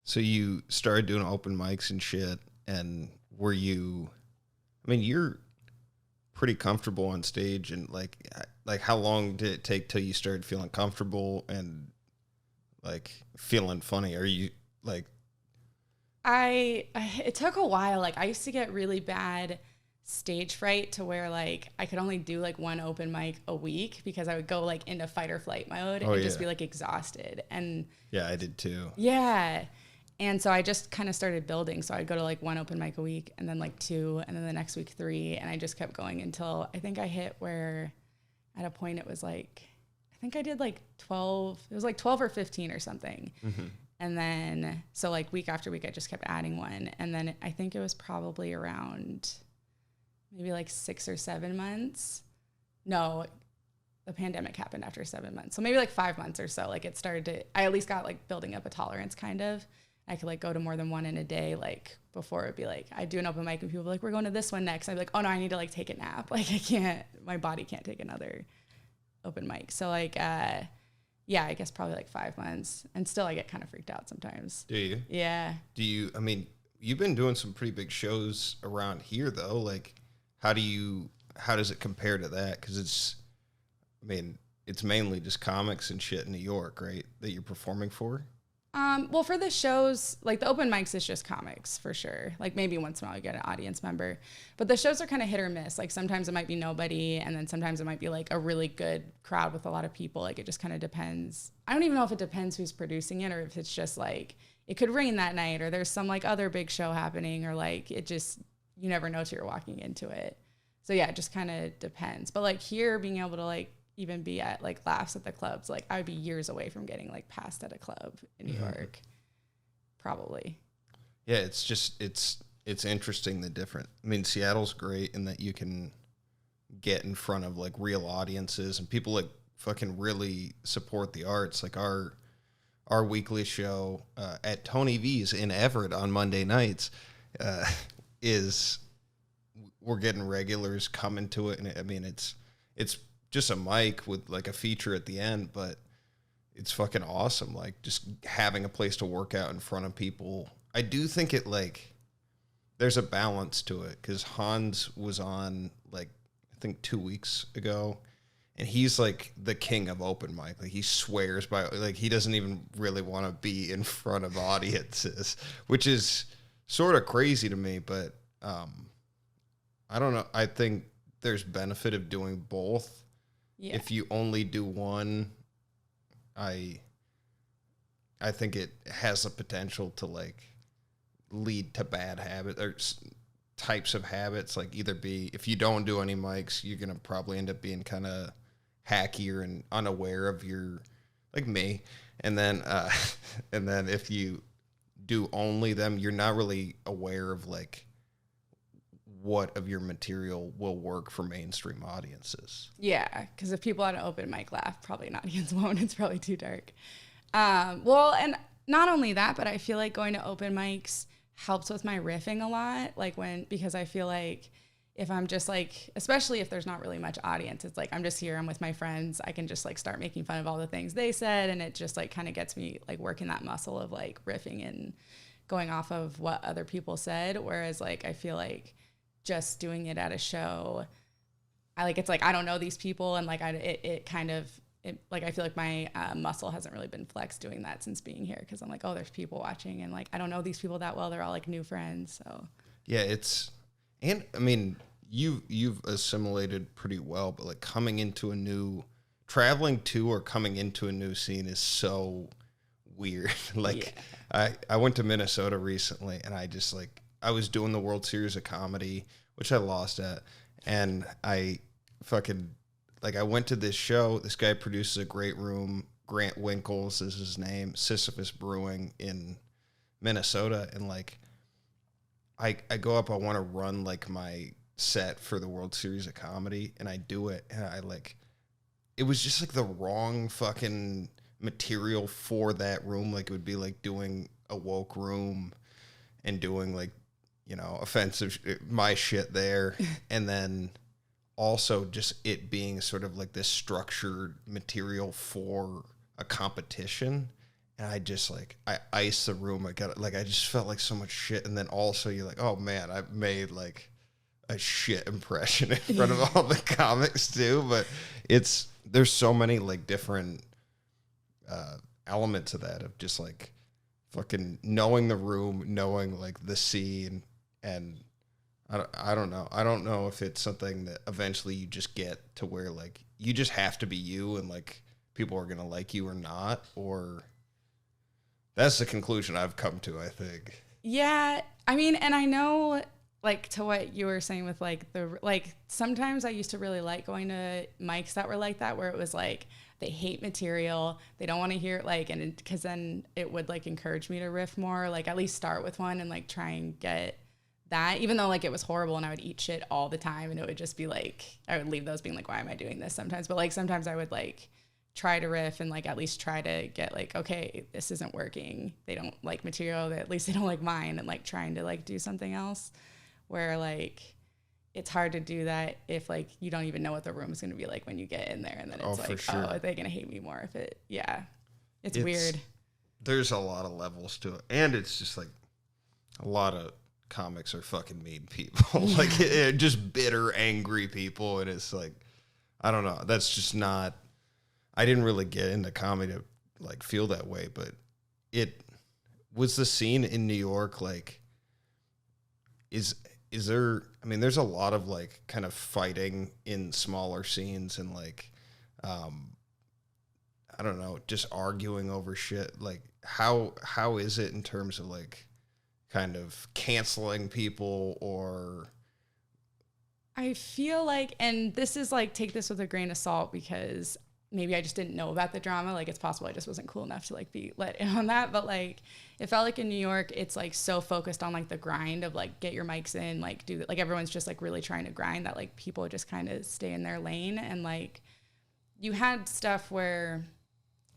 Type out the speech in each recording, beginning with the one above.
So you started doing open mics and shit, and I mean, you're pretty comfortable on stage, and like how long did it take till you started feeling comfortable and like feeling funny? Are you like, It took a while. Like I used to get really bad stage fright to where like I could only do like one open mic a week because I would go like into fight or flight mode and just be like exhausted. And yeah, I did too. yeah. And so I just kind of started building. So I'd go to like one open mic a week and then like two and then the next week three. And I just kept going until I think I hit where at a point it was like, I think I did like 12, it was like 12 or 15 or something. Mm-hmm. And then, so like week after week, I just kept adding one. And then I think it was probably around maybe like 6 or 7 months. No, the pandemic happened after 7 months. So maybe like 5 months or so, like it started to, I at least got like building up a tolerance kind of. I could like go to more than one in a day. Like before it'd be like, I'd do an open mic and people would be like, we're going to this one next. I'd be like, oh no, I need to like take a nap. Like I can't, my body can't take another open mic. So like, yeah, I guess probably like 5 months. And still I get kind of freaked out sometimes. Do you? Yeah. I mean, you've been doing some pretty big shows around here though. Like how does it compare to that? Cause it's mainly just comics and shit in New York, right? That you're performing for? Well, for the shows, like the open mics is just comics for sure. Like maybe once in a while you get an audience member, but the shows are kind of hit or miss. Like sometimes it might be nobody, and then sometimes it might be like a really good crowd with a lot of people. Like it just kind of depends. I don't even know if it depends who's producing it or if it's just like it could rain that night or there's some like other big show happening or like it just, you never know till you're walking into it. So yeah, it just kind of depends. But like here being able to like even be at like laughs at the clubs, like I would be years away from getting like passed at a club in New York, probably. Yeah, it's just it's interesting the different. I mean, Seattle's great in that you can get in front of like real audiences and people like fucking really support the arts. Like our weekly show at Tony V's in Everett on Monday nights is we're getting regulars coming to it, and I mean it's just a mic with like a feature at the end, but it's fucking awesome. Like just having a place to work out in front of people. I do think it like there's a balance to it because Hans was on like I think 2 weeks ago, and he's like the king of open mic. Like he swears by like he doesn't even really want to be in front of audiences, which is sort of crazy to me. But I don't know. I think there's benefit of doing both. Yeah. If you only do one, I think it has the potential to like lead to bad habits or types of habits. Like either be if you don't do any mics, you're gonna probably end up being kind of hackier and unaware of your like me, and then if you do only them, you're not really aware of like what of your material will work for mainstream audiences. Yeah, because if people at an open mic laugh, probably an audience won't. It's probably too dark. Well, and not only that, but I feel like going to open mics helps with my riffing a lot. Like because I feel like if I'm just like, especially if there's not really much audience, it's like I'm just here, I'm with my friends, I can just like start making fun of all the things they said, and it just like kind of gets me like working that muscle of like riffing and going off of what other people said. Whereas like I feel like just doing it at a show, it's like I don't know these people, and like I feel like my muscle hasn't really been flexed doing that since being here, because I'm like, oh, there's people watching, and like I don't know these people that well, they're all like new friends. So yeah, and I mean you've assimilated pretty well, but like traveling to or coming into a new scene is so weird. Like yeah. I went to Minnesota recently, and I was doing the World Series of Comedy, which I lost at, and I fucking, like, I went to this show. This guy produces a great room. Grant Winkles is his name, Sisyphus Brewing in Minnesota, and, like, I go up, I want to run, like, my set for the World Series of Comedy, and I do it, and it was just, like, the wrong fucking material for that room. Like, it would be, like, doing a woke room and doing, like, offensive, my shit there. And then also just it being sort of like this structured material for a competition. and I just I iced the room. I just felt like so much shit. And then also you're like, oh man, I've made like a shit impression in front of all the comics too. But there's so many like different elements of that, of just like fucking knowing the room, knowing like the scene, and I don't know. I don't know if it's something that eventually you just get to where like you just have to be you and like people are going to like you or not, or that's the conclusion I've come to, I think. Yeah. I mean, and I know like to what you were saying with like sometimes I used to really like going to mics that were like that, where it was like they hate material, they don't want to hear it, like, and because then it would like encourage me to riff more, like at least start with one and like try and get that, even though like it was horrible and I would eat shit all the time, and it would just be like I would leave those being like, why am I doing this sometimes? But like sometimes I would like try to riff and like at least try to get like, okay, this isn't working, they don't like material, at least they don't like mine, and like trying to like do something else, where like it's hard to do that if like you don't even know what the room is going to be like when you get in there, and then it's like, sure. Oh, are they going to hate me more if it, yeah, it's weird. There's a lot of levels to it, and it's just like a lot of comics are fucking mean people, like just bitter, angry people, and it's like, I don't know, that's just not, I didn't really get into comedy to like feel that way, but it was the scene in New York, like, is there, I mean, there's a lot of like kind of fighting in smaller scenes and like, I don't know, just arguing over shit. Like how is it in terms of like kind of canceling people? Or I feel like, and this is like, take this with a grain of salt, because maybe I just didn't know about the drama. Like it's possible I just wasn't cool enough to like be let in on that. But like, it felt like in New York, it's like so focused on like the grind of like, get your mics in, like do that. Like everyone's just like really trying to grind, that like people just kind of stay in their lane. And like you had stuff where,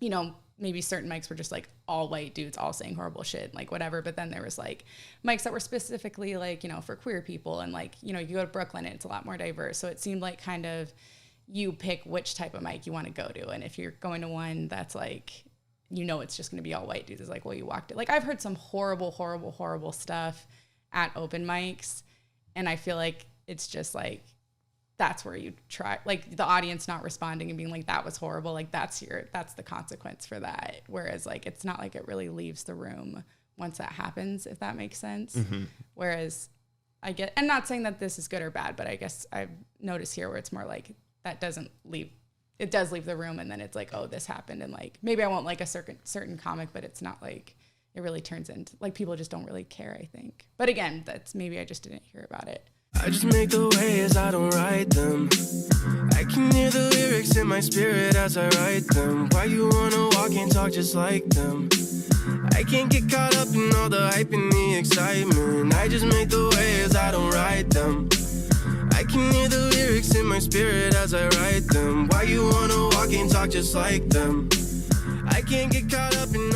you know, maybe certain mics were just like all white dudes all saying horrible shit, like whatever. But then there was like mics that were specifically like, you know, for queer people. And like, you know, you go to Brooklyn and it's a lot more diverse. So it seemed like kind of, you pick which type of mic you want to go to. And if you're going to one that's like, you know, it's just going to be all white dudes, it's like, well, you walked it. Like I've heard some horrible stuff at open mics. And I feel like it's just like, that's where you try, like the audience not responding and being like, that was horrible. Like that's the consequence for that. Whereas like, it's not like it really leaves the room once that happens, if that makes sense. Mm-hmm. Whereas I'm not saying that this is good or bad, but I guess I've noticed here where it's more like, that doesn't leave, it does leave the room, and then it's like, oh, this happened, and like maybe I won't like a certain comic, but it's not like it really turns into like, people just don't really care, I think. But again, that's maybe I just didn't hear about it. I just make the waves, I don't write them. I can hear the lyrics in my spirit as I write them. Why you wanna walk and talk just like them? I can't get caught up in all the hype and the excitement. I just make the waves, I don't write them. I can hear the lyrics in my spirit as I write them. Why you wanna walk and talk just like them? I can't get caught up in